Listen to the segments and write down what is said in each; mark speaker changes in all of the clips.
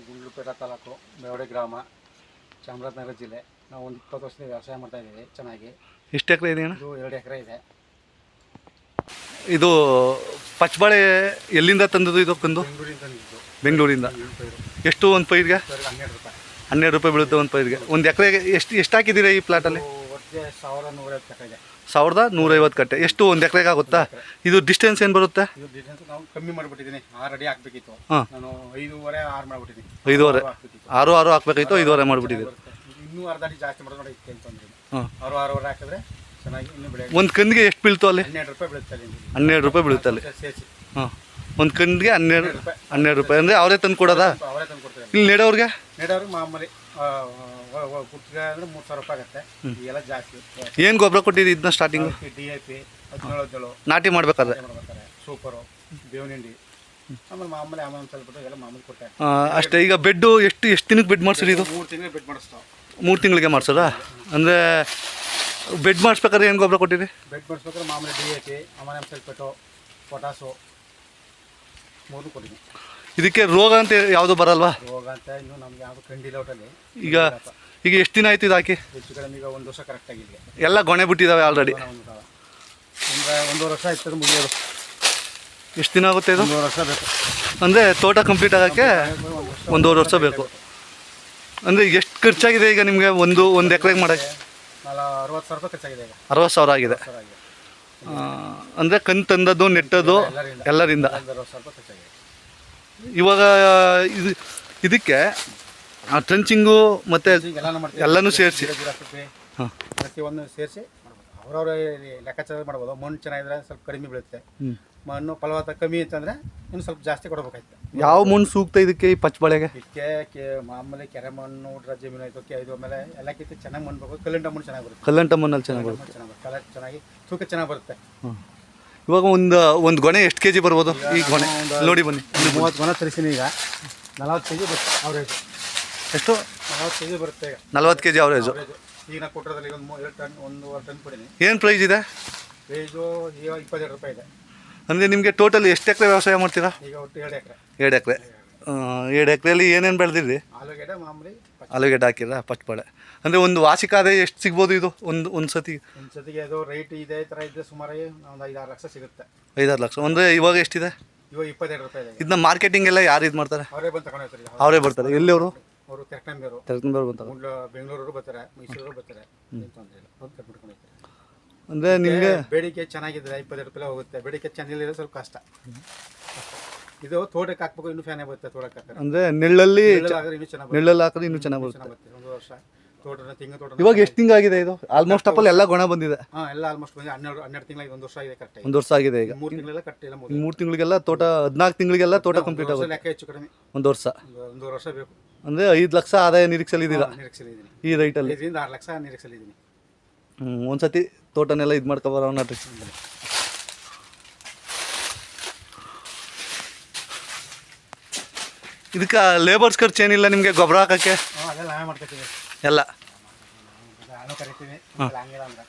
Speaker 1: ಗುಂಡ್ಲುಪೇಟ ತಾಲೂಕು ಮೇವಡೆ ಗ್ರಾಮ ಚಾಮರಾಜನಗರ ಜಿಲ್ಲೆ. ನಾವು ಒಂದು 20 ವರ್ಷದಿಂದ ವ್ಯವಸಾಯ ಮಾಡ್ತಾ ಇದ್ದೀವಿ ಚೆನ್ನಾಗಿ.
Speaker 2: ಎಷ್ಟು ಎಕರೆ ಇದೆ ಅಣ್ಣ?
Speaker 1: ಇದು 2 ಎಕರೆ ಇದೆ.
Speaker 2: ಇದು ಪಚ್ಚಬಾಳೆ ಎಲ್ಲಿಂದ ತಂದದ್ದು? ಇದು ಕಂದು
Speaker 1: ಬೆಂಗಳೂರಿಂದ ತಂದಿದ್ದು.
Speaker 2: ಬೆಂಗಳೂರಿಂದ. ಎಷ್ಟು ಒಂದು ಪೈರ್ಗೆ?
Speaker 1: 12 ರೂಪಾಯಿ.
Speaker 2: 12 ರೂಪಾಯಿ ಬೀಳುತ್ತೆ ಒಂದು ಪೈರ್ಗೆ. ಒಂದು ಎಕರೆಗೆ ಎಷ್ಟು ಹಾಕಿದ್ದೀರಾ ಈ ಪ್ಲಾಟಲ್ಲಿ?
Speaker 1: ಒಟ್ಟಿಗೆ 1150 ಕಟ್ಟೆ ಇದೆ.
Speaker 2: 1150 ಕಟ್ಟೆ. ಎಷ್ಟು ಒಂದು ಎಕರೆಗೆ ಆಗುತ್ತಾ? ಇದು ಡಿಸ್ಟೆನ್ಸ್ ಏನು ಬರುತ್ತೆ?
Speaker 1: ಇದು ಡಿಸ್ಟೆನ್ಸ್ ನಾವು ಕಮ್ಮಿ ಮಾಡಿಬಿಟ್ಟಿದ್ದೀನಿ. 6 ಅಡಿ ಹಾಕಬೇಕಿತ್ತು. ನಾನು 5.5 6 ಮಾಡಿಬಿಟ್ಟಿದ್ದೀನಿ.
Speaker 2: 5.5 6 ಹಾಕಬೇಕಾಗಿತ್ತು, 5.5 ಮಾಡಿಬಿಟ್ಟಿದ್ದೀವಿ.
Speaker 1: ಇನ್ನೂ ಅರ್ಧ ಅಡಿ ಜಾಸ್ತಿ ಮಾಡಿದ್ರೆ ನೋಡಿ ಇತ್ತು ಅಂತಂದ್ರೆ 6 6.5 ಹಾಕಿದ್ರೆ ಚೆನ್ನಾಗಿ ಇನ್ನೂ ಬೆಳೆ.
Speaker 2: ಒಂದು ಕಂದಿಗೆ ಎಷ್ಟು ಬೀಳ್ತು ಅಲ್ಲಿ?
Speaker 1: 12 ರೂಪಾಯಿ ಬೀಳುತ್ತೆ ಅಲ್ಲಿ.
Speaker 2: 12 ರೂಪಾಯಿ ಬೀಳುತ್ತೆ ಅಲ್ಲಿ.
Speaker 1: ಸೇರಿಸಿ
Speaker 2: ಒಂದು ಕಂದಿಗೆ 12 ರೂಪಾಯಿ. ಅಂದರೆ ಅವರೇ ತಂದು ಕೊಡೋದಾ?
Speaker 1: ಅವರೇ ತಂದು ಕೊಡ್ತಾರೆ.
Speaker 2: ಇಲ್ಲಿ ನೆಡೋರಿಗೆ
Speaker 1: ಮಾಮೂಲಿ ಗುತ್ತಿಗೆ ಅಂದರೆ 3000 ರೂಪಾಯಿ ಆಗುತ್ತೆ. ಈಗೆಲ್ಲ ಜಾಸ್ತಿ.
Speaker 2: ಏನು ಗೊಬ್ಬರ ಕೊಟ್ಟಿದ್ದು ಇದನ್ನ ಸ್ಟಾರ್ಟಿಂಗು?
Speaker 1: DAP 17
Speaker 2: ನಾಟಿ ಮಾಡ್ಬೇಕಾದ್ರೆ
Speaker 1: ಮಾಡ್ಬೇಕಾರೆ ಸೂಪರು, ಬೇವಿನ ಹಿಂಡಿ, ಆಮೇಲೆ ಮಾಮೂಲಿ ಸ್ವಲ್ಪ ಎಲ್ಲ ಮಾಮೂಲಿ ಕೊಟ್ಟೆ
Speaker 2: ಅಷ್ಟೇ. ಈಗ ಬೆಡ್ಡು ಎಷ್ಟು ದಿನಕ್ಕೆ ಬೆಡ್ ಮಾಡಿಸಿರಿ? ಇದು
Speaker 1: 3 ತಿಂಗಳು ಬೆಡ್ ಮಾಡಿಸ್ತಾವೆ.
Speaker 2: 3 ತಿಂಗಳಿಗೆ ಮಾಡಿಸೋದಾ? ಅಂದರೆ ಬೆಡ್ ಮಾಡಿಸ್ಬೇಕಾದ್ರೆ ಏನು ಗೊಬ್ಬರ ಕೊಟ್ಟಿರಿ?
Speaker 1: ಬೆಡ್ ಮಾಡಿಸ್ಬೇಕಾದ್ರೆ ಮಾಮೂಲಿ DAP, ಅಮೋನಿಯಂ ಸಲ್ಫೇಟು, ಪೊಟಾಸು 3 ಕೊಟ್ಟಿದ್ದೀನಿ.
Speaker 2: ಇದಕ್ಕೆ ರೋಗ ಅಂತ ಯಾವುದು ಬರಲ್ವಾ?
Speaker 1: ರೋಗ ಅಂತ ಇನ್ನೂ ನಮ್ಗೆ ಯಾವುದು ಕಂಡಿಲ್ಲ ಒಟ್ಟಲ್ಲಿ.
Speaker 2: ಈಗ ಎಷ್ಟು ದಿನ ಆಯ್ತು ಇದು ಹಾಕಿ?
Speaker 1: ಹೆಚ್ಚು ಕಡಿಮೆ ಈಗ 1 ವರ್ಷ ಕರೆಕ್ಟಾಗಿ ಇಲ್ಲಿ
Speaker 2: ಎಲ್ಲ ಗೊನೆ ಬಿಟ್ಟಿದ್ದಾವೆ ಆಲ್ರೆಡಿ.
Speaker 1: ಅಂದರೆ 1 ವರ್ಷ ಆಯ್ತದೆ ಮುಗಿಯೋದು.
Speaker 2: ಎಷ್ಟು ದಿನ ಆಗುತ್ತೆ ಇದು?
Speaker 1: 1 ವರ್ಷ ಬೇಕು.
Speaker 2: ಅಂದರೆ ತೋಟ ಕಂಪ್ಲೀಟ್ ಆಗೋಕ್ಕೆ 1.5 ವರ್ಷ ಬೇಕು. ಅಂದರೆ ಎಷ್ಟು ಖರ್ಚಾಗಿದೆ ಈಗ ನಿಮಗೆ ಒಂದು ಎಕರೆಗೆ ಮಾಡೋಕ್ಕೆ?
Speaker 1: 60,000 ರೂಪಾಯಿ ಖರ್ಚಾಗಿದೆ. ಈಗ
Speaker 2: 60,000 ಆಗಿದೆ. ಅಂದರೆ ಕಂತು ತಂದದ್ದು ನೆಟ್ಟದ್ದು ಎಲ್ಲರಿಂದ
Speaker 1: 60,000 ರೂಪಾಯಿ ಖರ್ಚಾಗಿದೆ.
Speaker 2: ಇವಾಗ ಇದಕ್ಕೆ ಟ್ರಂಚಿಂಗು ಮತ್ತು ಎಲ್ಲನೂ ಸೇರಿಸಿ
Speaker 1: ಪ್ರತಿಯೊಂದು ಸೇರಿಸಿ ಅವ್ರವ್ರ ಲೆಕ್ಕಾಚಾರ ಮಾಡ್ಬೋದು. ಮಣ್ಣು ಚೆನ್ನಾಗಿದ್ರೆ ಸ್ವಲ್ಪ ಕಡಿಮೆ ಬೀಳುತ್ತೆ. ಮಣ್ಣು ಫಲವತ್ತ ಕಮ್ಮಿ ಅಂತಂದರೆ ಇನ್ನು ಸ್ವಲ್ಪ ಜಾಸ್ತಿ ಕೊಡಬೇಕಾಯ್ತು.
Speaker 2: ಯಾವ ಮಣ್ಣು ಸೂಕ್ತ ಇದಕ್ಕೆ ಈ ಪಚ್ಚಬಾಳೆಗೆ?
Speaker 1: ಇದಕ್ಕೆ ಮಾಮೂಲಿ ಕೆರೆ ಮಣ್ಣು ಜಮೀನು ಆಯಿತು. ಇದು ಆಮೇಲೆ ಎಲ್ಲಕ್ಕಿಂತ ಚೆನ್ನಾಗಿ ಮಣ್ಣು ಬೇಕು. ಕಲ್ಲಂಟ ಮಣ್ಣು ಚೆನ್ನಾಗಿ ಬರುತ್ತೆ.
Speaker 2: ಕಲ್ಲಂಟ ಮಣ್ಣಲ್ಲಿ ಚೆನ್ನಾಗಿ ಬರುತ್ತೆ.
Speaker 1: ಕಲರ್ ಚೆನ್ನಾಗಿ ತೂಕ ಚೆನ್ನಾಗಿ ಬರುತ್ತೆ.
Speaker 2: ಇವಾಗ ಒಂದು ಗೊನೆ ಎಷ್ಟು ಕೆಜಿ ಬರ್ಬೋದು? ಈ ಗೊನೆ ನೋಡಿ ಬನ್ನಿ.
Speaker 1: 30 ಗೊನೆ ತರಿಸಿನಿ. ಈಗ 40 ಕೆಜಿ ಬರುತ್ತೆ ಅವರೇಜ್.
Speaker 2: ಎಷ್ಟು?
Speaker 1: 40 ಕೆಜಿ ಬರುತ್ತೆ. ಈಗ
Speaker 2: 40 ಕೆಜಿ ಅವರೇಜು.
Speaker 1: ಈಗ ನಾವು ಕೊಟ್ಟರಲ್ಲಿ ಒಂದು 2 ಟನ್ 1.5 ಟನ್ ಕೊಡೀನಿ.
Speaker 2: ಏನು ಪ್ರೈಸ್ ಇದೆ?
Speaker 1: ಪ್ರೈಸು ಈಗ 22 ರೂಪಾಯಿ ಇದೆ.
Speaker 2: ಅಂದರೆ ನಿಮಗೆ ಟೋಟಲ್ ಎಷ್ಟು ಎಕರೆ ವ್ಯವಸಾಯ ಮಾಡ್ತೀರಾ?
Speaker 1: ಈಗ ಒಟ್ಟು 2 ಎಕರೆ.
Speaker 2: 2 ಎಕರೆ. 2 ಎಕರೆಯಲ್ಲಿ ಏನೇನು ಬೆಳೆದಿರಿ?
Speaker 1: ಆಲೂಗೆಡ್ಡೆ ಮಾಮೂಲಿ
Speaker 2: ಆಲೂಗೆಡ್ಡೆ ಹಾಕಿರಾ? ಪಚ್ಚಬಾಳೆ. ಅಂದರೆ ಒಂದು ವಾರ್ಷಿಕ ಆದಾಯ ಎಷ್ಟು ಸಿಗ್ಬೋದು ಇದು ಒಂದು ಸತಿಗೆ?
Speaker 1: ಒಂದು ಸತಿಗೆ ಅದು ರೈಟ್ ಇದೇ ಥರ ಇದ್ದರೆ ಸುಮಾರು ಒಂದು 5-6 ಲಕ್ಷ ಸಿಗುತ್ತೆ.
Speaker 2: 5-6 ಲಕ್ಷ. ಅಂದರೆ ಇವಾಗ ಎಷ್ಟಿದೆ?
Speaker 1: ಇವಾಗ 22 ರೂಪಾಯಿ ಇದೆ.
Speaker 2: ಇದನ್ನ ಮಾರ್ಕೆಟಿಂಗ್ ಎಲ್ಲ ಯಾರು ಇದು ಮಾಡ್ತಾರೆ?
Speaker 1: ಅವರೇ ಬಂದು ತಗೊಂಡು ಹೋಗ್ತಾರೆ.
Speaker 2: ಅವರೇ ಬರ್ತಾರೆ. ಎಲ್ಲಿ ಅವರು?
Speaker 1: ಅವರು ತೆರಕಂಬೇರು
Speaker 2: ಬರ್ತಾರೆ.
Speaker 1: ಬೆಂಗಳೂರು ಬರ್ತಾರೆ, ಮೈಸೂರು ಬರ್ತಾರೆ. ತೊಂದರೆ ಇಲ್ಲ, ಬಂದು ಕಟ್ಬಿಟ್ಕೊಂಡು ಹೋಗ್ತಾರೆ.
Speaker 2: ಅಂದರೆ ನಿಮಗೆ
Speaker 1: ಬೇಡಿಕೆ ಚೆನ್ನಾಗಿದ್ರೆ 22 ರೂಪಾಯಿ ಹೋಗುತ್ತೆ. ಬೇಡಿಕೆ ಚೆನ್ನಾಗಿಲ್ಲ ಸ್ವಲ್ಪ ಕಷ್ಟ. ಇದು ತೋಟಕ್ಕೆ ಹಾಕ್ಬೇಕು, ಇನ್ನೂ ಫ್ಯಾನೇ ಬರುತ್ತೆ ತೋಟಕ್ಕೆ ಹಾಕಿದ್ರೆ.
Speaker 2: ಅಂದರೆ ನೆಳ್ಳಲ್ಲಿ
Speaker 1: ಇನ್ನೂ ಚೆನ್ನಾಗಿ
Speaker 2: ನೆಳ್ಳಲ್ಲಿ ಹಾಕಿದ್ರೆ ಇನ್ನೂ ಚೆನ್ನಾಗಿ ಬರುತ್ತೆ.
Speaker 1: 1 ವರ್ಷ ತೋಟದ ತೆಂಗಿನ ತೋಟ.
Speaker 2: ಇವಾಗ ಎಷ್ಟು ತಿಂಗಳಾಗಿದೆ ಇದು? ಆಲ್ಮೋಸ್ಟ್ ಅಪ್ಪಲ್ಲಿ ಎಲ್ಲ ಗುಣ ಬಂದಿದೆ.
Speaker 1: ಎಲ್ಲ ಆಲ್ಮೋಸ್ಟ್ ಬಂದು 12 ತಿಂಗಳಿಗೆ 1 ವರ್ಷ ಆಗಿದೆ. ಕರೆಕ್ಟ್
Speaker 2: 1 ವರ್ಷ ಆಗಿದೆ. ಈಗ
Speaker 1: 3 ತಿಂಗಳೆಲ್ಲ ಕಟ್ಟಿಲ್ಲ.
Speaker 2: 3 ತಿಂಗಳಿಗೆಲ್ಲ ತೋಟ 14 ತಿಂಗಳಿಗೆಲ್ಲ ತೋಟ ಕಂಪ್ಲೀಟ್ ಆಗುತ್ತೆ.
Speaker 1: ಲೆಕ್ಕ ಹೆಚ್ಚು ಕಡಿಮೆ
Speaker 2: 1 ವರ್ಷ.
Speaker 1: 1 ವರ್ಷ ಬೇಕು.
Speaker 2: ಅಂದರೆ 5 ಲಕ್ಷ ಆದಾಯ ನಿರೀಕ್ಷೆಲಿದ್ದೀರಾ
Speaker 1: ನಿರೀಕ್ಷೆಲಿದ್ದೀನಿ
Speaker 2: ಈ ರೈಟಲ್ಲಿ?
Speaker 1: 5ರಿಂದ 6 ಲಕ್ಷ ನಿರೀಕ್ಷೆಲಿದ್ದೀನಿ.
Speaker 2: ಒಂದ್ಸತಿ ತೋಟನೆಲ್ಲ ಇದು ಮಾಡ್ಕೊಬಾರ ನೋಡ್ರಿ. ಇದಕ್ಕೆ ಲೇಬರ್ಸ್ ಖರ್ಚು ಏನಿಲ್ಲ ನಿಮಗೆ ಗೊಬ್ಬರ ಹಾಕೋಕ್ಕೆ?
Speaker 1: ಅದೆಲ್ಲ ನಾವೇ ಮಾಡ್ಕೊತೀವಿ
Speaker 2: ಎಲ್ಲ.
Speaker 1: ನಾನು ಕರಿತೀವಿ. ಹಂಗಿಲ್ಲ ಅಂದ್ರೆ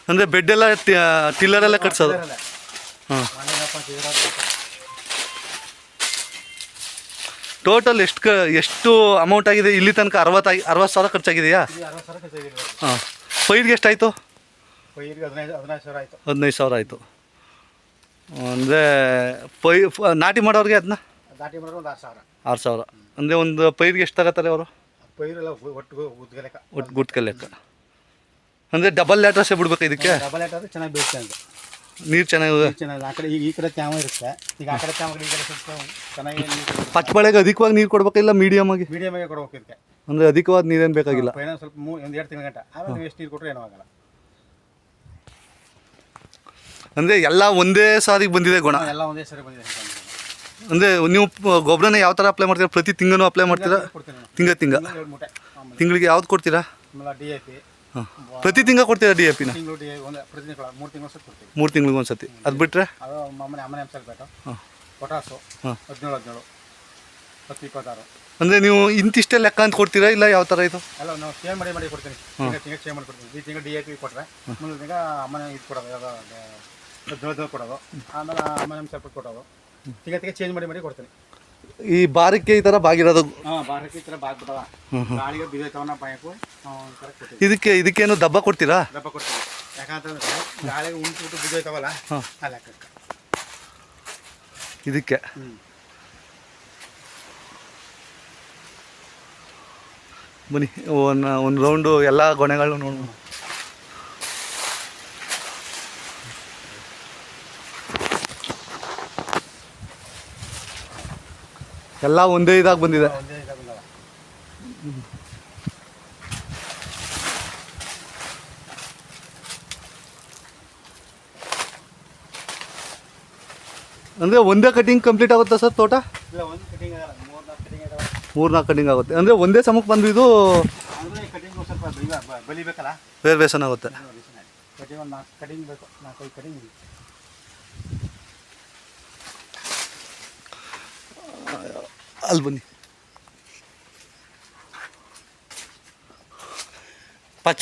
Speaker 2: ಅಂದರೆ ಬೆಡ್ ಎಲ್ಲ ಟಿಲ್ಲರೆಲ್ಲ ಕಟ್ಸೋದು? ಹಾಂ. ಟೋಟಲ್ ಎಷ್ಟು ಅಮೌಂಟ್ ಆಗಿದೆ ಇಲ್ಲಿ ತನಕ? 60,000 ಖರ್ಚಾಗಿದೆಯಾ?
Speaker 1: 60,000 ಖರ್ಚಾಗಿದೆ.
Speaker 2: ಹಾಂ. ಪೈರ್ಗೆ ಎಷ್ಟಾಯಿತು?
Speaker 1: ಪೈರ್ಗೆ 15,000 ಆಯಿತು.
Speaker 2: 15,000 ಆಯಿತು. ಅಂದರೆ ನಾಟಿ ಮಾಡೋರಿಗೆ ಅದನ್ನ
Speaker 1: ನಾಟಿ ಮಾಡೋರು ಒಂದು 6,000.
Speaker 2: 6,000. ಅಂದರೆ ಒಂದು ಪೈರ್ಗೆ ಎಷ್ಟು ತಗೋತಾರೆ ಅವರು?
Speaker 1: ಪೈರೆಲ್ಲ ಒಟ್ಟು
Speaker 2: ಗುಟ್ಕ ಲೆಕ್ಕ. ಅಂದರೆ ಡಬಲ್ ಲ್ಯಾಟ್ರಸ್ಸೇ ಬಿಡ್ಬೇಕು ಇದಕ್ಕೆ?
Speaker 1: ಡಬಲ್ ಲ್ಯಾಟ್ ಆದರೆ ಚೆನ್ನಾಗಿ ಬೀಳುತ್ತೆ ಅಂತ.
Speaker 2: ನೀರು ಚೆನ್ನಾಗಿದೆ.
Speaker 1: ಆ ಕಡೆ ಈ ಕಡೆ ತ್ಯಾವ ಇರುತ್ತೆ. ಈಗ ಆ ಕಡೆ ತ್ಯಾವ ಈ ಕಡೆ ಸ್ವಲ್ಪ ಚೆನ್ನಾಗಿ
Speaker 2: ಪಚ್ಚಬಾಳೆಗೆ ಅಧಿಕವಾಗಿ ನೀರು ಕೊಡ್ಬೇಕಿಲ್ಲ? ಮೀಡಿಯಮ್ ಆಗಿ
Speaker 1: ಕೊಡ್ಬೇಕು ಇದಕ್ಕೆ.
Speaker 2: ಅಂದರೆ ಅಧಿಕವಾದ ನೀರೇನು ಬೇಕಾಗಿಲ್ಲ.
Speaker 1: ಪೈನ ಸ್ವಲ್ಪ 1-2 ತಿಂಗಳ ಗಂಟ. ಆಮೇಲೆ ಎಷ್ಟು ನೀರು ಕೊಟ್ಟರೆ ಏನೂ ಆಗಲ್ಲ.
Speaker 2: ಅಂದರೆ ಎಲ್ಲ ಒಂದೇ ಸಾರಿಗೆ ಬಂದಿದೆ ಗುಣ?
Speaker 1: ಎಲ್ಲ ಒಂದೇ ಸರಿ ಬಂದಿದೆ.
Speaker 2: ಅಂದರೆ ನೀವು ಗೊಬ್ಬರನ ಯಾವ ಥರ ಅಪ್ಲೈ ಮಾಡ್ತೀರಾ? ಪ್ರತಿ ತಿಂಗಳು ಅಪ್ಲೈ ಮಾಡ್ತೀರಾ? ತಿಂಗಳಿಗೆ ಯಾವ್ದು ಕೊಡ್ತೀರಾ?
Speaker 1: DAP.
Speaker 2: ಹಾಂ. ಪ್ರತಿ ತಿಂಗಳು ಕೊಡ್ತೀರಾ DAPನ?
Speaker 1: 3
Speaker 2: ತಿಂಗಳಿಗೆ ಒಂದು ಸತಿ. ಅದು ಬಿಟ್ಟರೆ
Speaker 1: ಅದು ಮಾಮೂಲಿ ಅಮೋನಿಯಂ ಸಲ್ಫೇಟು, ಪೊಟಾಸು 17 10 26.
Speaker 2: ಅಂದರೆ ನೀವು ಇಂತಿಷ್ಟೇ ಲೆಕ್ಕ ಅಂತ ಕೊಡ್ತೀರಾ ಇಲ್ಲ ಯಾವ ಥರ ಇದು?
Speaker 1: ಎಲ್ಲ ನಾವು ಚೇಂಜ್ ಮಾಡಿ ಕೊಡ್ತೀನಿ. ತಿಂಗಳು ಚೇಂಜ್ ಮಾಡಿ ಕೊಡ್ತೀನಿ. ಈ ತಿಂಗಳು DAP ಕೊಟ್ಟರೆ ಮುಂದಿನ ತಿಂಗಳು ಅಮೋನಿಯಂ ಇದು ಕೊಡೋದು ಜೋಳದ ಕೊಡೋದು, ಆಮೇಲೆ ಆಮೇಲೆ ಸ್ವಲ್ಪ ಕೊಡೋದು, ತಿಂಗಳಿಗೆ ಚೇಂಜ್ ಮಾಡಿ ಕೊಡ್ತೀನಿ.
Speaker 2: ಈ ಬಾರಕ್ಕೆ ಈ ಥರ ಬಾಗಿರೋದು
Speaker 1: ಬಾರಕ್ಕೆ ಈ ಥರ ಬಾಗ್ಬಿಟ್ಟವ, ಗಾಳಿಗೆ ಬಿದ್ದೈತವನ್ನ ಬಾಯಕು ಒಂಥರ ಕೊಡ್ತೀವಿ.
Speaker 2: ಇದಕ್ಕೇನು ದಬ್ಬ ಕೊಡ್ತೀರಾ?
Speaker 1: ದಪ್ಪ ಕೊಡ್ತೀವಿ, ಯಾಕಂತಂದ್ರೆ ಗಾಳಿಗೆ ಉಂಟು ಬಿದ್ದೈತವಲ್ಲ ಆ ಲೆಕ್ಕಕ್ಕೆ.
Speaker 2: ಇದಕ್ಕೆ ಬನ್ನಿ ಒಂದು ರೌಂಡು ಎಲ್ಲ ಗೊನೆಗಳು ನೋಡೋಣ. ಎಲ್ಲ ಒಂದೇ ಇದಾಗಿ ಬಂದಿದೆ.
Speaker 1: ಒಂದೇ ಇದಾಗ ಬಂದವ.
Speaker 2: ಅಂದರೆ ಒಂದೇ ಕಟಿಂಗ್ ಕಂಪ್ಲೀಟ್ ಆಗುತ್ತಾ ಸರ್ ತೋಟ?
Speaker 1: ಇಲ್ಲ, ಒಂದು ಕಟಿಂಗ್ ಆಗಲ್ಲ, 3-4 ಕಟಿಂಗ್ ಇದಾವೆ.
Speaker 2: 3-4 ಕಟಿಂಗ್ ಆಗುತ್ತೆ ಅಂದರೆ ಒಂದೇ ಸಮಕ್ಕೆ ಬಂದು ಇದು
Speaker 1: ಅಂದರೆ ಕಟಿಂಗು ಸ್ವಲ್ಪ ಬಲಿಬೇಕಲ್ಲ,
Speaker 2: ಬೇರೆ ಬೇಸನ ಆಗುತ್ತೆ.
Speaker 1: ಕಟಿಂಗ್ ಒಂದು 4 ಕಟಿಂಗ್ ಬೇಕು, 4-5 ಕಟಿಂಗ್.
Speaker 2: ಅಲ್ಲಿ ಬನ್ನಿ. ಪಚ್ಚ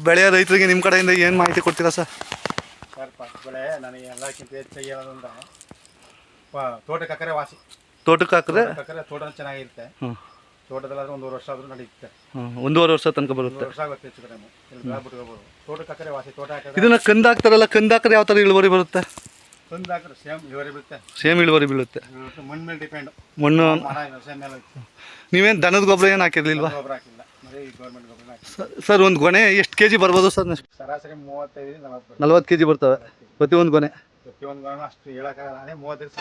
Speaker 2: ಬೆಳೆಯ ರೈತರಿಗೆ ನಿಮ್ಮ ಕಡೆಯಿಂದ ಏನು ಮಾಹಿತಿ ಕೊಡ್ತೀರಾ ಸರ್?
Speaker 1: ಪಚ್ಚ ಬೆಳೆ ನನಗೆ ಎಲ್ಲಕ್ಕಿಂತ ಹೆಚ್ಚಾಗಿ ಹೇಳೋದಂದ್ರೆ ತೋಟಕ್ಕೆ ಹಾಕಿದ್ರೆ ವಾಸಿ.
Speaker 2: ತೋಟಕ್ಕೆ ಹಾಕಿದ್ರೆ
Speaker 1: ತೋಟ ಚೆನ್ನಾಗಿರುತ್ತೆ. ತೋಟದಲ್ಲಾದ್ರೆ 1 ವರ್ಷ ಆದ್ರೂ ನಡೆಯುತ್ತೆ.
Speaker 2: 1.5 ವರ್ಷ ತನಕ ಬರುತ್ತೆ.
Speaker 1: 1 ವರ್ಷ ಆಗುತ್ತೆ ಹೆಚ್ಚು ಕಡಿಮೆ. ಇಲ್ಲಿ ಬಿಟ್ಕೋಬೋದು. ತೋಟಕ್ಕೆ ಹಾಕಿದ್ರೆ ವಾಸಿ. ತೋಟ ಹಾಕಿದ್ರೆ
Speaker 2: ಇದನ್ನ ಕಂದು ಹಾಕ್ತಾರಲ್ಲ, ಕಂದು ಹಾಕಿದ್ರೆ ಯಾವ ಥರ ಇಳುವರಿ ಬರುತ್ತೆ?
Speaker 1: ಕಂದು ಹಾಕಿದ್ರೆ ಸೇಮ್ ಇಳುವರಿ ಬೀಳುತ್ತೆ.
Speaker 2: ಸೇಮ್ ಇಳುವರಿ ಬೀಳುತ್ತೆ.
Speaker 1: ಮಣ್ಣು ಮೇಲೆ ಡಿಪೆಂಡ್.
Speaker 2: ಮಣ್ಣು
Speaker 1: ವ್ಯವಸಾಯ ಮೇಲೆ
Speaker 2: ನೀವೇನು ದನದ ಗೊಬ್ಬರ ಏನು ಹಾಕಿರ್ಲಿಲ್ವಾ?
Speaker 1: ಗೊಬ್ಬರ ಹಾಕಿಲ್ಲ, ಬರೀ ಗೌರ್ಮೆಂಟ್ ಗೊಬ್ಬರ ಹಾಕಿ.
Speaker 2: ಸರ್ ಒಂದು ಗೊನೆ ಎಷ್ಟು ಕೆ ಜಿ ಬರ್ಬೋದು ಸರ್?
Speaker 1: ಸರಾಸರಿ 35-40
Speaker 2: 40 ಕೆ ಜಿ ಬರ್ತವೆ ಪ್ರತಿಯೊಂದು ಗೊನೆ.
Speaker 1: ಪ್ರತಿಯೊಂದು ಗೊನೆ ಅಷ್ಟು ಹೇಳೋಕ್ಕಾಗಲ್ಲ. ಅದೇ 35